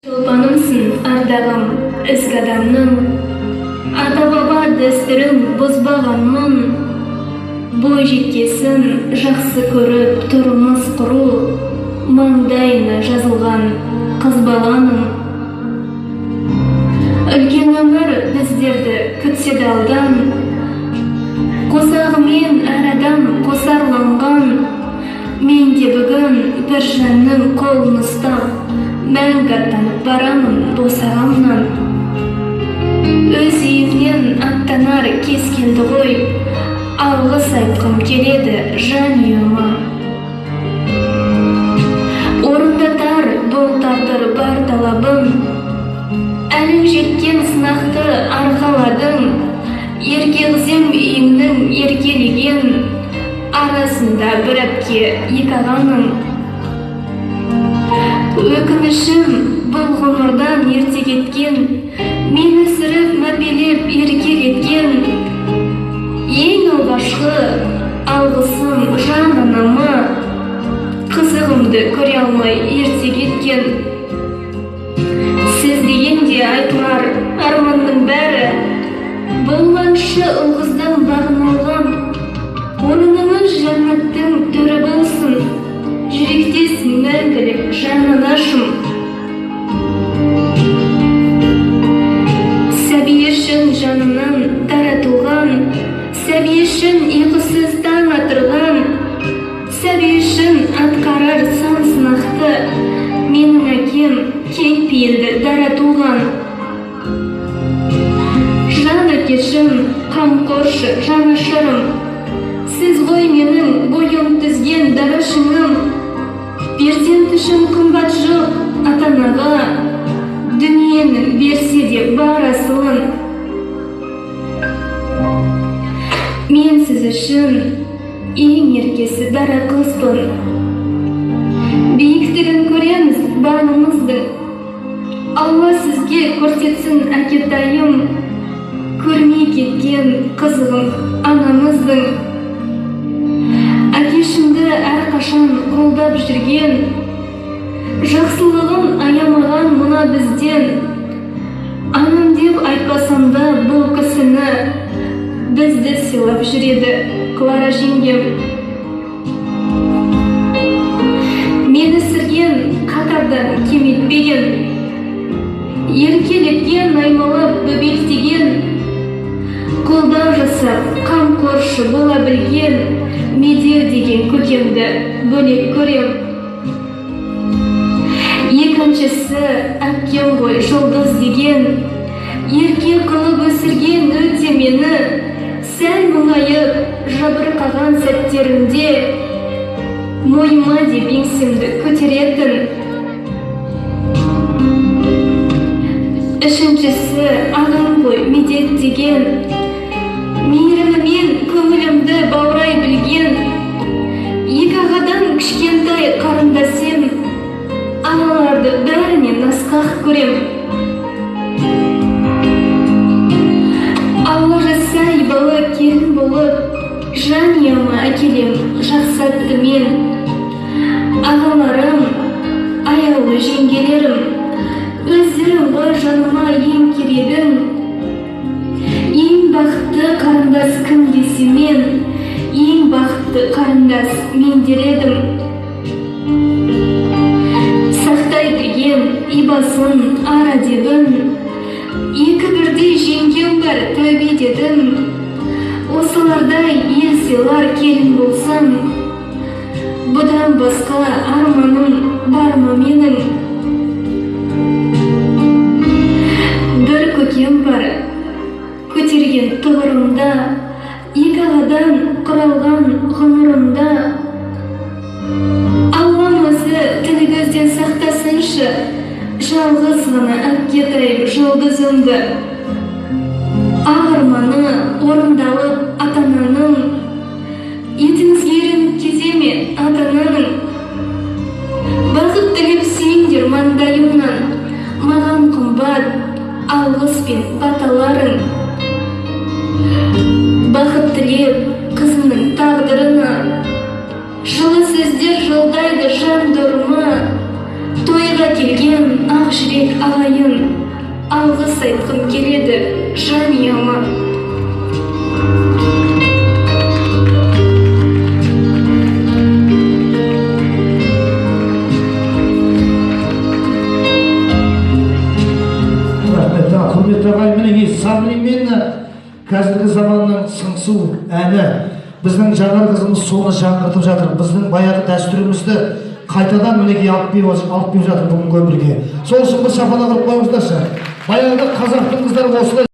Çolpanımsın ardağım ізгі адамның, ата-баба дәстүрін бұзбағанмын. Бой жеткесін жақсы көріп тұрмыс құру, маңдайына жазылған қыз баланың. Үлкен өмір біздерді күтсе де алдан, қосағымен әр адам қосарланған. Мен де бүгін бір жанның қолын ұстап, мәңгі аттанып барамын босағамнан. Өз үйімнен аттанар кез келді ғой, алғыс айтқым келеді жан үйіме. Орындатар бұл тағдыр бар талабым, әлің жеткен сынақты арқаладың. Еркелізем үйіңнің еркелеген, арасында бір әпке екі ағаның. Өкінішім бұл ғұмырдан ерте кеткен, мені сүріп мәпелеп еркелеткен. Ең алғашқы алғысым жан анама, қызығымды көре алмай ерте кеткен. Сіз дегенде айтылар арманның бәрі, болғаншы ұлғыздың бағын алған. Орныңыз жәннаттың төрі болсын, жүректесің мәңгілік жананашым. Сәби үшін жанынан таратылған, сәби үшін ұйқысыз таң атырған, сәби үшін атқарар сан сынақты, менің әкем кең пейілді дара туған. Жан әкешім, қамқоршы жанашырым, сіз ғой менің бойым түзген дарашыңым. Берден түшім қымбат жоқ ата-анаға, дүниенің берсе де бар асылын. Мен сіз үшін ең еркесі дара қызбын. Биіктігін көреміз бағымыздың, Алла сізге көрсетсін әкетайым. Көрмей кеткен қызығым анамыздың. Әкешімді әрқашан қолдап жүрген, жақсылығын аямаған мұна бізден. Анам деп айтпасам да бұл кісіні, бізді сыйлап жүреді Клара жеңгем. Мені сүрген қатардан кем етпеген, еркелеткен, аймалап бөбектеген, қолдау жасап қамқоршы бола білген, медеу деген көкемді бөлек көрем. Екіншісі әпкем ғой жұлдыз деген, ерке қылып өсірген өте мені. Сәл мұңайып жабырқаған сәттерімде, мойыма деп еңсемді көтеретін. Үшіншісі ағам ғой медет деген, мейірімімен көңілімді баурай білген. Екі ағадан кішкентай қарындасым, ағаларды бәрінен асқақ көрем. Алла жасай бала келін болып, жанұяма әкелем жақсы атты мен. Ағаларым, аяулы жеңгелерім, өздерің ғой жаныма ең керегім. Ең бақытты қарындас кім десе мен, ең бақытты қарындас мен дер едім. Сақтай білген ибасын ар әдебін, екі бірдей жеңгем бар тәубе дедім. Осылардай ел сыйлар келін болсам, бұдан басқа арманым бар ма менің? Бір көкем бар көтерген тұғырымда, екі ағадан құралған ғұмырымда. Аллам өзі тілі көзден сақтасыншы, жалғыз ғана әпкетайым жұлдызымды. Ақ арманы орындалып ата-ананың, етіңіз ерін кеземе ата-ананың. Бақыт тілеп сүйіңдер маңдайымнан, маған қымбат алғыс пен баталарың. Бақыт тілеп қызының тағдырына, жылы сөздер жолдайды жан дұрыма. Тойға келген ақ жүрек рас айтқым келеді жанұяма. Құрметті ағайын, міне Сабырмен қазіргі заманның сыңсу әні біздің жаңа қызымыз соны жаңғыртып жатыр. Біздің баяғы дәстүрімізді қайтадан мінекей алып беріп жатыр бүгінгі өмірге. Сол үшін бір шапалақ ұрып қойыңыздаршы. Баяғыда қазақтың қыздары осылай